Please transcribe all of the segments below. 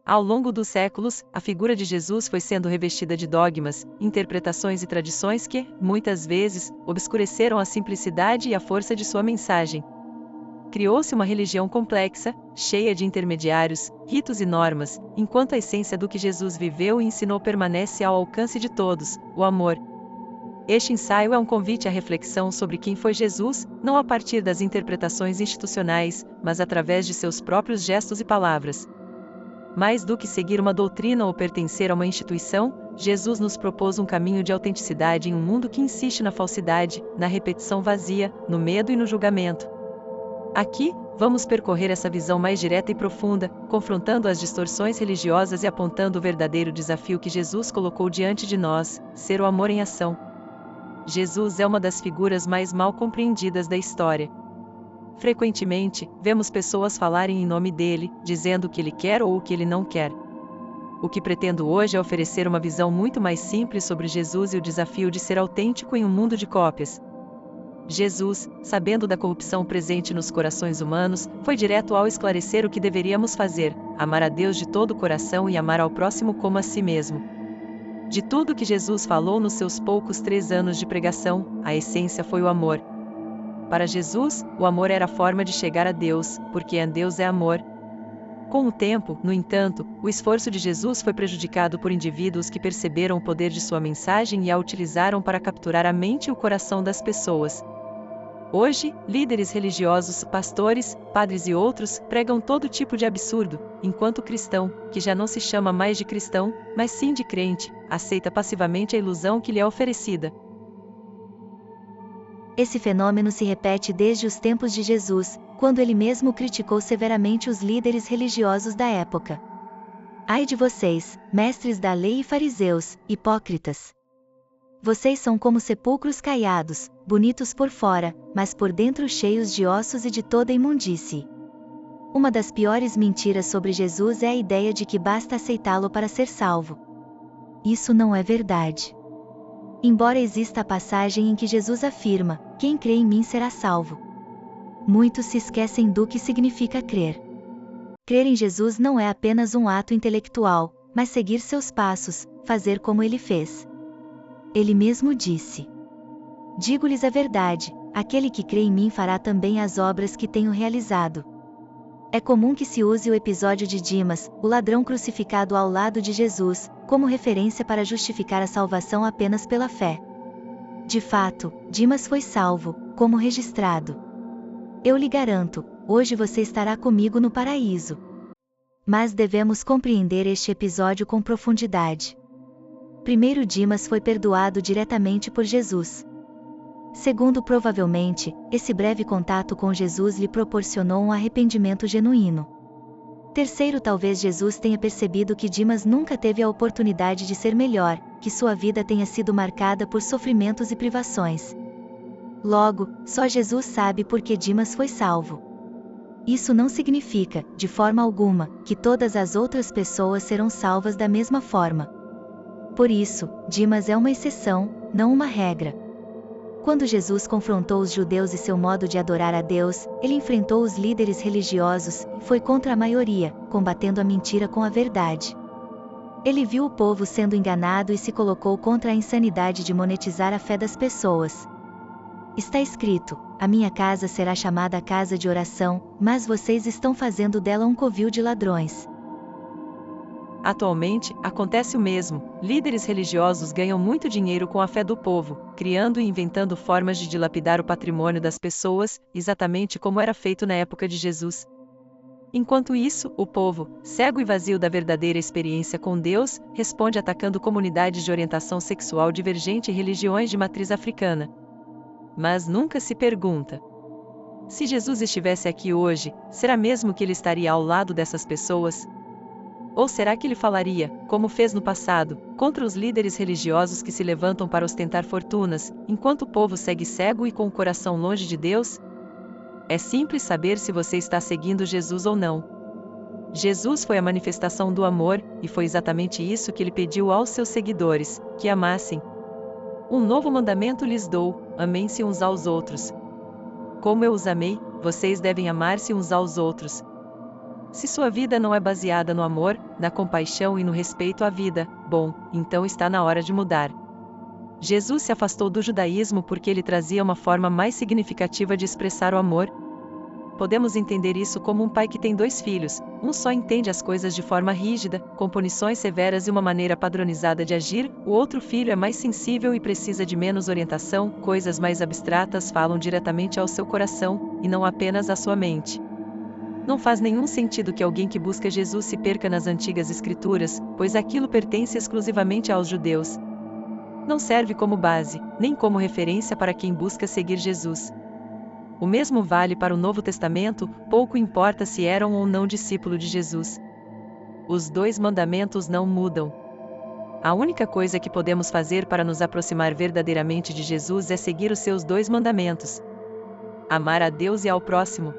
Ao longo dos séculos, a figura de Jesus foi sendo revestida de dogmas, interpretações e tradições que, muitas vezes, obscureceram a simplicidade e a força de sua mensagem. Criou-se uma religião complexa, cheia de intermediários, ritos e normas, enquanto a essência do que Jesus viveu e ensinou permanece ao alcance de todos, o amor. Este ensaio é um convite à reflexão sobre quem foi Jesus, não a partir das interpretações institucionais, mas através de seus próprios gestos e palavras. Mais do que seguir uma doutrina ou pertencer a uma instituição, Jesus nos propôs um caminho de autenticidade em um mundo que insiste na falsidade, na repetição vazia, no medo e no julgamento. Aqui, vamos percorrer essa visão mais direta e profunda, confrontando as distorções religiosas e apontando o verdadeiro desafio que Jesus colocou diante de nós: ser o amor em ação. Jesus é uma das figuras mais mal compreendidas da história. Frequentemente, vemos pessoas falarem em nome dele, dizendo o que ele quer ou o que ele não quer. O que pretendo hoje é oferecer uma visão muito mais simples sobre Jesus e o desafio de ser autêntico em um mundo de cópias. Jesus, sabendo da corrupção presente nos corações humanos, foi direto ao esclarecer o que deveríamos fazer: amar a Deus de todo o coração e amar ao próximo como a si mesmo. De tudo que Jesus falou nos seus poucos 3 anos de pregação, a essência foi o amor. Para Jesus, o amor era a forma de chegar a Deus, porque Deus é amor. Com o tempo, no entanto, o esforço de Jesus foi prejudicado por indivíduos que perceberam o poder de sua mensagem e a utilizaram para capturar a mente e o coração das pessoas. Hoje, líderes religiosos, pastores, padres e outros, pregam todo tipo de absurdo, enquanto o cristão, que já não se chama mais de cristão, mas sim de crente, aceita passivamente a ilusão que lhe é oferecida. Esse fenômeno se repete desde os tempos de Jesus, quando ele mesmo criticou severamente os líderes religiosos da época. Ai de vocês, mestres da lei e fariseus, hipócritas! Vocês são como sepulcros caiados, bonitos por fora, mas por dentro cheios de ossos e de toda imundície. Uma das piores mentiras sobre Jesus é a ideia de que basta aceitá-lo para ser salvo. Isso não é verdade. Embora exista a passagem em que Jesus afirma: quem crê em mim será salvo. Muitos se esquecem do que significa crer. Crer em Jesus não é apenas um ato intelectual, mas seguir seus passos, fazer como ele fez. Ele mesmo disse: digo-lhes a verdade, aquele que crê em mim fará também as obras que tenho realizado. É comum que se use o episódio de Dimas, o ladrão crucificado ao lado de Jesus, como referência para justificar a salvação apenas pela fé. De fato, Dimas foi salvo, como registrado. Eu lhe garanto, hoje você estará comigo no paraíso. Mas devemos compreender este episódio com profundidade. Primeiro, Dimas foi perdoado diretamente por Jesus. Segundo, provavelmente, esse breve contato com Jesus lhe proporcionou um arrependimento genuíno. Terceiro, talvez Jesus tenha percebido que Dimas nunca teve a oportunidade de ser melhor, que sua vida tenha sido marcada por sofrimentos e privações. Logo, só Jesus sabe por que Dimas foi salvo. Isso não significa, de forma alguma, que todas as outras pessoas serão salvas da mesma forma. Por isso, Dimas é uma exceção, não uma regra. Quando Jesus confrontou os judeus e seu modo de adorar a Deus, ele enfrentou os líderes religiosos, foi contra a maioria, combatendo a mentira com a verdade. Ele viu o povo sendo enganado e se colocou contra a insanidade de monetizar a fé das pessoas. Está escrito: a minha casa será chamada casa de oração, mas vocês estão fazendo dela um covil de ladrões. Atualmente, acontece o mesmo. Líderes religiosos ganham muito dinheiro com a fé do povo, criando e inventando formas de dilapidar o patrimônio das pessoas, exatamente como era feito na época de Jesus. Enquanto isso, o povo, cego e vazio da verdadeira experiência com Deus, responde atacando comunidades de orientação sexual divergente e religiões de matriz africana. Mas nunca se pergunta: se Jesus estivesse aqui hoje, será mesmo que ele estaria ao lado dessas pessoas? Ou será que ele falaria, como fez no passado, contra os líderes religiosos que se levantam para ostentar fortunas, enquanto o povo segue cego e com o coração longe de Deus? É simples saber se você está seguindo Jesus ou não. Jesus foi a manifestação do amor, e foi exatamente isso que ele pediu aos seus seguidores, que amassem. Um novo mandamento lhes dou: amem-se uns aos outros. Como eu os amei, vocês devem amar-se uns aos outros. Se sua vida não é baseada no amor, na compaixão e no respeito à vida, bom, então está na hora de mudar. Jesus se afastou do judaísmo porque ele trazia uma forma mais significativa de expressar o amor. Podemos entender isso como um pai que tem 2 filhos, um só entende as coisas de forma rígida, com punições severas e uma maneira padronizada de agir, o outro filho é mais sensível e precisa de menos orientação, coisas mais abstratas falam diretamente ao seu coração, e não apenas à sua mente. Não faz nenhum sentido que alguém que busca Jesus se perca nas antigas escrituras, pois aquilo pertence exclusivamente aos judeus. Não serve como base, nem como referência para quem busca seguir Jesus. O mesmo vale para o Novo Testamento, pouco importa se eram ou não discípulo de Jesus. Os 2 mandamentos não mudam. A única coisa que podemos fazer para nos aproximar verdadeiramente de Jesus é seguir os seus 2 mandamentos. Amar a Deus e ao próximo.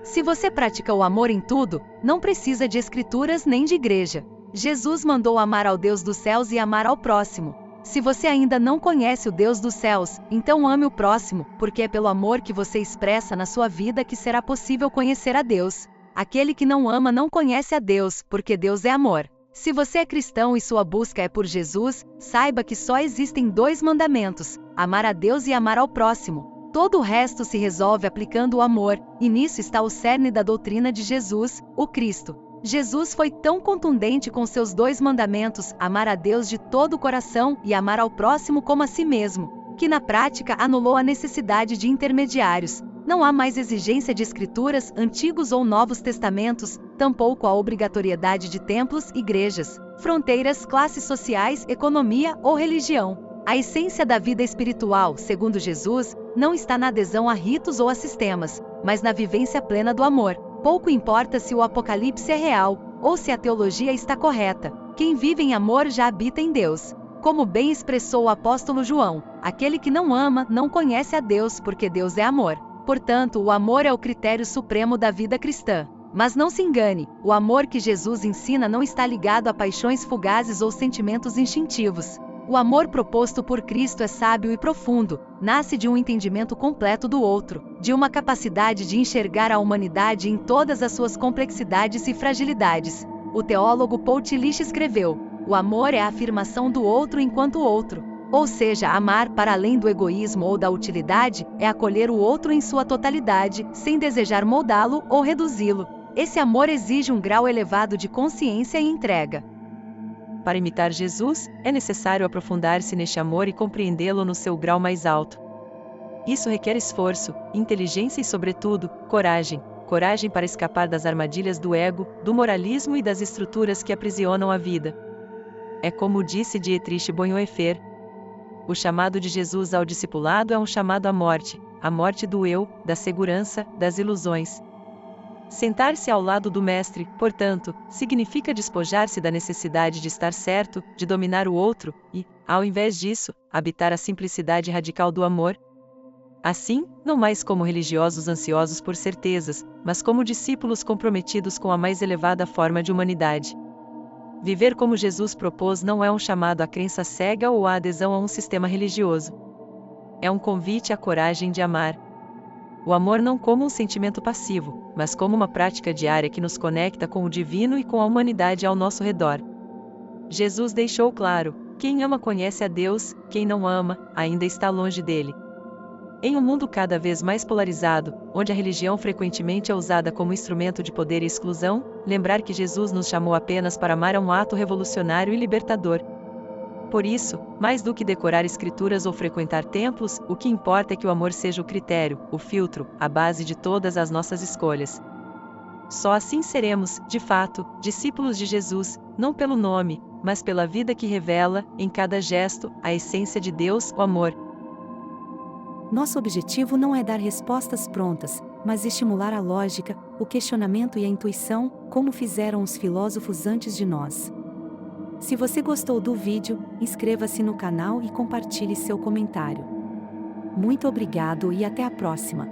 Se você pratica o amor em tudo, não precisa de escrituras nem de igreja. Jesus mandou amar ao Deus dos céus e amar ao próximo. Se você ainda não conhece o Deus dos céus, então ame o próximo, porque é pelo amor que você expressa na sua vida que será possível conhecer a Deus. Aquele que não ama não conhece a Deus, porque Deus é amor. Se você é cristão e sua busca é por Jesus, saiba que só existem 2 mandamentos: amar a Deus e amar ao próximo. Todo o resto se resolve aplicando o amor, e nisso está o cerne da doutrina de Jesus, o Cristo. Jesus foi tão contundente com seus 2 mandamentos, amar a Deus de todo o coração e amar ao próximo como a si mesmo, que na prática anulou a necessidade de intermediários. Não há mais exigência de escrituras, antigos ou novos testamentos, tampouco a obrigatoriedade de templos, igrejas, fronteiras, classes sociais, economia ou religião. A essência da vida espiritual, segundo Jesus, não está na adesão a ritos ou a sistemas, mas na vivência plena do amor. Pouco importa se o Apocalipse é real, ou se a teologia está correta. Quem vive em amor já habita em Deus. Como bem expressou o apóstolo João, aquele que não ama não conhece a Deus, porque Deus é amor. Portanto, o amor é o critério supremo da vida cristã. Mas não se engane, o amor que Jesus ensina não está ligado a paixões fugazes ou sentimentos instintivos. O amor proposto por Cristo é sábio e profundo, nasce de um entendimento completo do outro, de uma capacidade de enxergar a humanidade em todas as suas complexidades e fragilidades. O teólogo Paul Tillich escreveu: o amor é a afirmação do outro enquanto outro. Ou seja, amar para além do egoísmo ou da utilidade é acolher o outro em sua totalidade, sem desejar moldá-lo ou reduzi-lo. Esse amor exige um grau elevado de consciência e entrega. Para imitar Jesus, é necessário aprofundar-se neste amor e compreendê-lo no seu grau mais alto. Isso requer esforço, inteligência e, sobretudo, coragem. Coragem para escapar das armadilhas do ego, do moralismo e das estruturas que aprisionam a vida. É como disse Dietrich Bonhoeffer: o chamado de Jesus ao discipulado é um chamado à morte, a morte do eu, da segurança, das ilusões. Sentar-se ao lado do Mestre, portanto, significa despojar-se da necessidade de estar certo, de dominar o outro, e, ao invés disso, habitar a simplicidade radical do amor. Assim, não mais como religiosos ansiosos por certezas, mas como discípulos comprometidos com a mais elevada forma de humanidade. Viver como Jesus propôs não é um chamado à crença cega ou à adesão a um sistema religioso. É um convite à coragem de amar. O amor não como um sentimento passivo, mas como uma prática diária que nos conecta com o divino e com a humanidade ao nosso redor. Jesus deixou claro: quem ama conhece a Deus, quem não ama, ainda está longe dele. Em um mundo cada vez mais polarizado, onde a religião frequentemente é usada como instrumento de poder e exclusão, lembrar que Jesus nos chamou apenas para amar é um ato revolucionário e libertador. Por isso, mais do que decorar escrituras ou frequentar templos, o que importa é que o amor seja o critério, o filtro, a base de todas as nossas escolhas. Só assim seremos, de fato, discípulos de Jesus, não pelo nome, mas pela vida que revela, em cada gesto, a essência de Deus, o amor. Nosso objetivo não é dar respostas prontas, mas estimular a lógica, o questionamento e a intuição, como fizeram os filósofos antes de nós. Se você gostou do vídeo, inscreva-se no canal e compartilhe seu comentário. Muito obrigado e até a próxima!